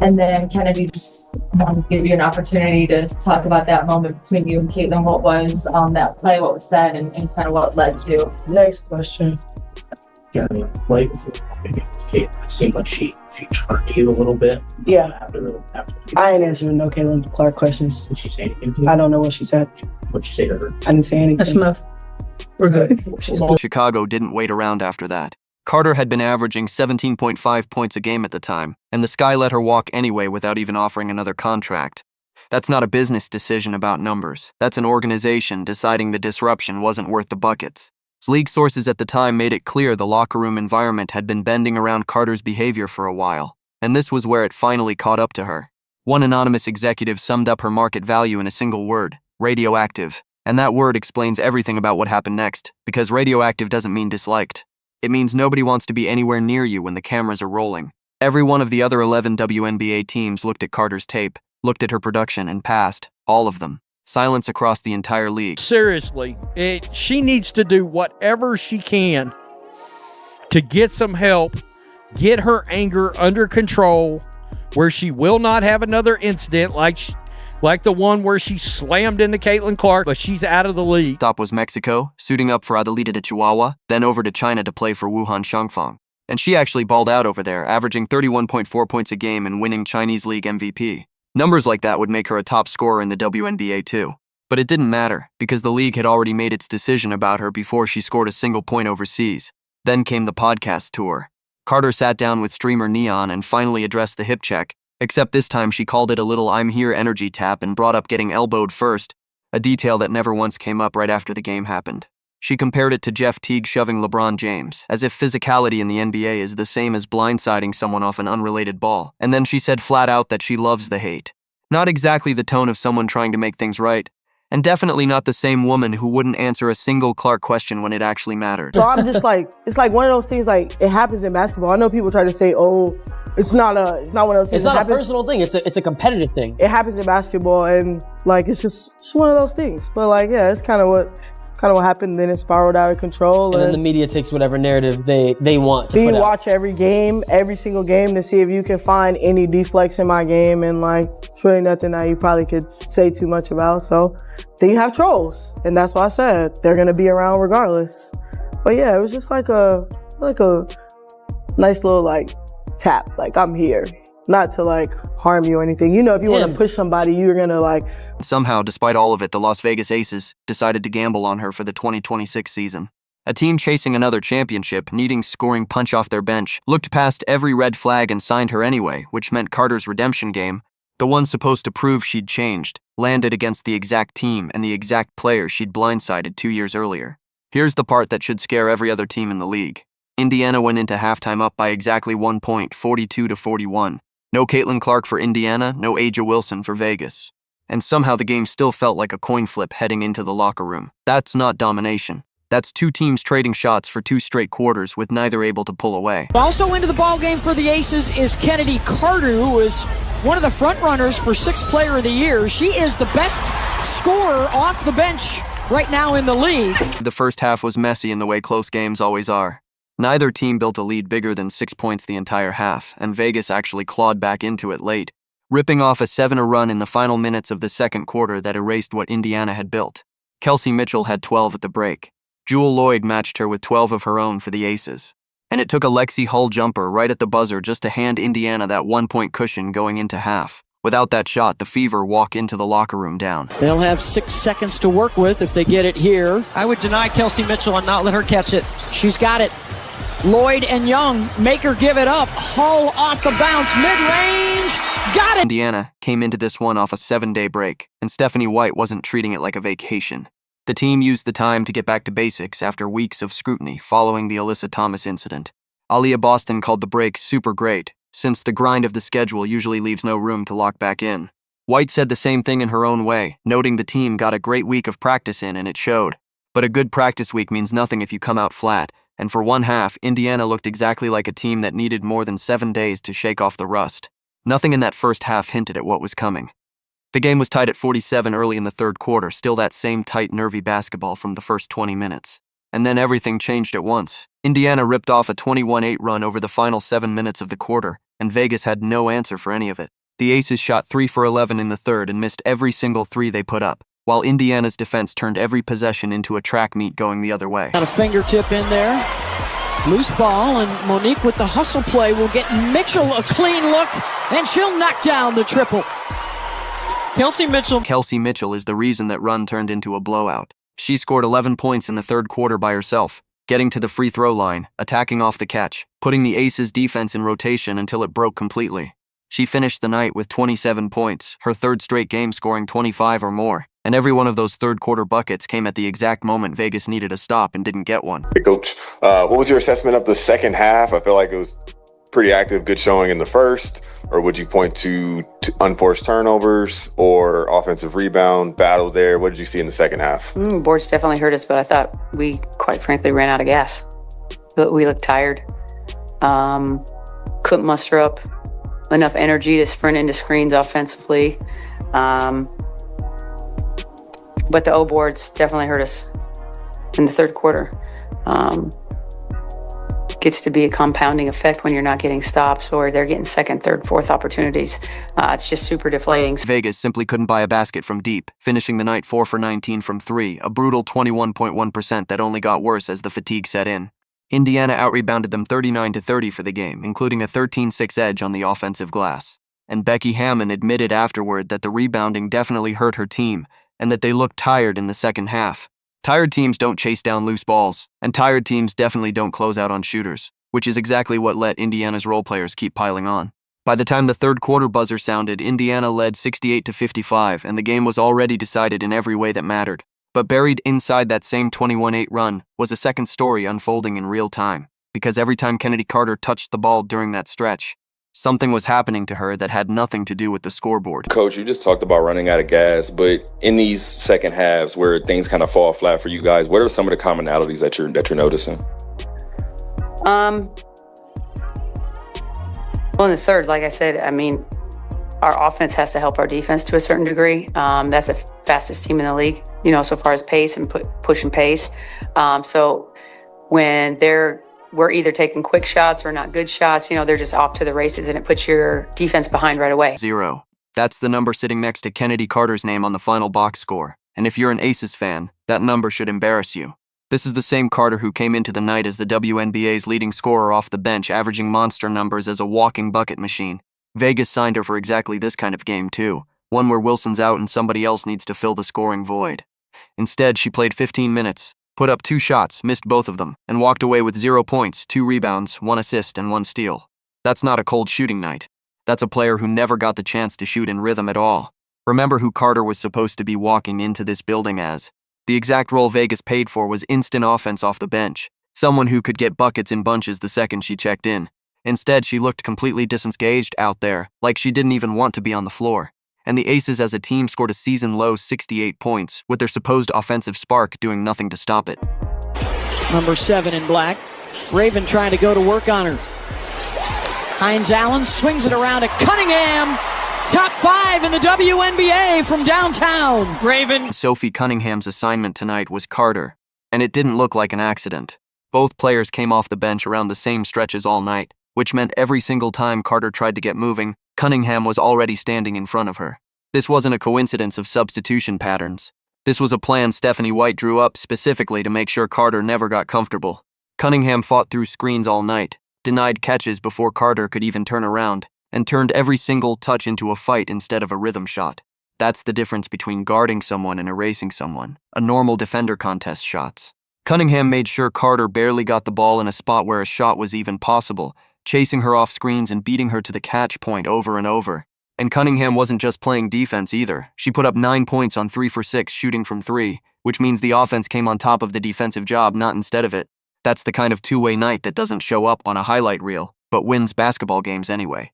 And then Kennedy, just give you an opportunity to talk about that moment between you and Caitlin. What was that play, what was said, and kind of what led to. Next question. Yeah, I mean, like, it seemed like she turned you a little bit. Yeah. After I ain't answering no Caitlin Clark questions. did she say anything to you? I don't know what she said. What'd you say to her? I didn't say anything. That's enough. We're good. Chicago didn't wait around after that. Carter had been averaging 17.5 points a game at the time, and the Sky let her walk anyway without even offering another contract. That's not a business decision about numbers. That's an organization deciding the disruption wasn't worth the buckets. League sources at the time made it clear the locker room environment had been bending around Carter's behavior for a while, and this was where it finally caught up to her. One anonymous executive summed up her market value in a single word: radioactive. And that word explains everything about what happened next, because radioactive doesn't mean disliked. It means nobody wants to be anywhere near you when the cameras are rolling. Every one of the other 11 WNBA teams looked at Carter's tape, looked at her production, and passed. All of them. Silence across the entire league. Seriously, she needs to do whatever she can to get some help, get her anger under control, where she will not have another incident like the one where she slammed into Caitlin Clark, but she's out of the league. Stop was Mexico, suiting up for Adelita de Chihuahua, then over to China to play for Wuhan Shangfang. And she actually balled out over there, averaging 31.4 points a game and winning Chinese League MVP. Numbers like that would make her a top scorer in the WNBA too. But it didn't matter, because the league had already made its decision about her before she scored a single point overseas. Then came the podcast tour. Carter sat down with streamer Neon and finally addressed the hip check, except this time she called it a little "I'm here" energy tap and brought up getting elbowed first, a detail that never once came up right after the game happened. She compared it to Jeff Teague shoving LeBron James, as if physicality in the NBA is the same as blindsiding someone off an unrelated ball. And then she said flat out that she loves the hate. Not exactly the tone of someone trying to make things right, and definitely not the same woman who wouldn't answer a single Clark question when it actually mattered. So I'm just like, it's like one of those things, like, it happens in basketball. I know people try to say, oh, it's not one of those things. It's not a personal thing. It's a competitive thing. It happens in basketball, and like it's just one of those things. But like, yeah, it's kind of what happened. Then it spiraled out of control, and then the media takes whatever narrative they want to you put out. Watch every single game to see if you can find any deflects in my game, and like, it's really nothing that you probably could say too much about. So then you have trolls, and that's why I said they're gonna be around regardless. But yeah, it was just like a nice little like tap, like I'm here, not to like harm you or anything. You know, if you want to push somebody, you're gonna like. Somehow, despite all of it, the Las Vegas Aces decided to gamble on her for the 2026 season. A team chasing another championship, needing scoring punch off their bench, looked past every red flag and signed her anyway, which meant Carter's redemption game, the one supposed to prove she'd changed, landed against the exact team and the exact player she'd blindsided 2 years earlier. Here's the part that should scare every other team in the league. Indiana went into halftime up by exactly 1 point, 42-41. No Caitlin Clark for Indiana, no A'ja Wilson for Vegas. And somehow the game still felt like a coin flip heading into the locker room. That's not domination. That's two teams trading shots for 2 straight quarters with neither able to pull away. Also into the ballgame for the Aces is Chennedy Carter, who is one of the front runners for 6th Player of the Year. She is the best scorer off the bench right now in the league. The first half was messy in the way close games always are. Neither team built a lead bigger than 6 points the entire half, and Vegas actually clawed back into it late, ripping off a 7-0 run in the final minutes of the second quarter that erased what Indiana had built. Kelsey Mitchell had 12 at the break. Jewel Lloyd matched her with 12 of her own for the Aces. And it took a Lexi Hull jumper right at the buzzer just to hand Indiana that 1-point cushion going into half. Without that shot, the Fever walk into the locker room down. They'll have 6 seconds to work with if they get it here. I would deny Kelsey Mitchell and not let her catch it. She's got it. Lloyd and Young make her give it up. Hull off the bounce, mid-range, got it! Indiana came into this one off a 7-day break, and Stephanie White wasn't treating it like a vacation. The team used the time to get back to basics after weeks of scrutiny following the Alyssa Thomas incident. Aaliyah Boston called the break super great, since the grind of the schedule usually leaves no room to lock back in. White said the same thing in her own way, noting the team got a great week of practice in and it showed. But a good practice week means nothing if you come out flat, and for one half, Indiana looked exactly like a team that needed more than 7 days to shake off the rust. Nothing in that first half hinted at what was coming. The game was tied at 47 early in the third quarter, still that same tight, nervy basketball from the first 20 minutes. And then everything changed at once. Indiana ripped off a 21-8 run over the final 7 minutes of the quarter, and Vegas had no answer for any of it. The Aces shot 3 for 11 in the third and missed every single three they put up, while Indiana's defense turned every possession into a track meet going the other way. Got a fingertip in there. Loose ball, and Monique with the hustle play will get Mitchell a clean look, and she'll knock down the triple. Kelsey Mitchell is the reason that run turned into a blowout. She scored 11 points in the third quarter by herself, getting to the free throw line, attacking off the catch, putting the Aces' defense in rotation until it broke completely. She finished the night with 27 points, her third straight game scoring 25 or more, and every one of those third quarter buckets came at the exact moment Vegas needed a stop and didn't get one. Hey, Coach, what was your assessment of the second half? I feel like it was pretty active, good showing in the first, or would you point to unforced turnovers or offensive rebound battle there? What did you see in the second half? Boards definitely hurt us, but I thought we, quite frankly, ran out of gas. But we looked tired. Couldn't muster up enough energy to sprint into screens offensively. But the O boards definitely hurt us in the third quarter. Gets to be a compounding effect when you're not getting stops or they're getting second, third, fourth opportunities. It's just super deflating. Vegas simply couldn't buy a basket from deep, finishing the night 4 for 19 from 3, a brutal 21.1% that only got worse as the fatigue set in. Indiana out-rebounded them 39-30 for the game, including a 13-6 edge on the offensive glass. And Becky Hammon admitted afterward that the rebounding definitely hurt her team and that they looked tired in the second half. Tired teams don't chase down loose balls, and tired teams definitely don't close out on shooters, which is exactly what let Indiana's role players keep piling on. By the time the third quarter buzzer sounded, Indiana led 68-55, and the game was already decided in every way that mattered. But buried inside that same 21-8 run was a second story unfolding in real time, because every time Chennedy Carter touched the ball during that stretch, something was happening to her that had nothing to do with the scoreboard. Coach, you just talked about running out of gas, but in these second halves where things kind of fall flat for you guys, what are some of the commonalities that you're noticing? Well, in the third, like I said, I mean, our offense has to help our defense to a certain degree. That's the fastest team in the league, so far as pace and pushing pace. So when we're either taking quick shots or not good shots, they're just off to the races, and it puts your defense behind right away. 0. That's the number sitting next to Chennedy Carter's name on the final box score. And if you're an Aces fan, that number should embarrass you. This is the same Carter who came into the night as the WNBA's leading scorer off the bench, averaging monster numbers as a walking bucket machine. Vegas signed her for exactly this kind of game, too. One where Wilson's out and somebody else needs to fill the scoring void. Instead, she played 15 minutes, put up 2 shots, missed both of them, and walked away with 0 points, 2 rebounds, 1 assist, and 1 steal. That's not a cold shooting night. That's a player who never got the chance to shoot in rhythm at all. Remember who Carter was supposed to be walking into this building as. The exact role Vegas paid for was instant offense off the bench, someone who could get buckets in bunches the second she checked in. Instead, she looked completely disengaged out there, like she didn't even want to be on the floor. And the Aces as a team scored a season-low 68 points, with their supposed offensive spark doing nothing to stop it. Number 7 in black. Raven trying to go to work on her. Hines Allen swings it around to Cunningham. Top 5 in the WNBA from downtown. Raven. Sophie Cunningham's assignment tonight was Carter, and it didn't look like an accident. Both players came off the bench around the same stretches all night, which meant every single time Carter tried to get moving, Cunningham was already standing in front of her. This wasn't a coincidence of substitution patterns. This was a plan Stephanie White drew up specifically to make sure Carter never got comfortable. Cunningham fought through screens all night, denied catches before Carter could even turn around, and turned every single touch into a fight instead of a rhythm shot. That's the difference between guarding someone and erasing someone, a normal defender contest shots. Cunningham made sure Carter barely got the ball in a spot where a shot was even possible, chasing her off screens and beating her to the catch point over and over. And Cunningham wasn't just playing defense either. She put up 9 points on 3 for 6 shooting from 3, which means the offense came on top of the defensive job, not instead of it. That's the kind of two-way night that doesn't show up on a highlight reel, but wins basketball games anyway.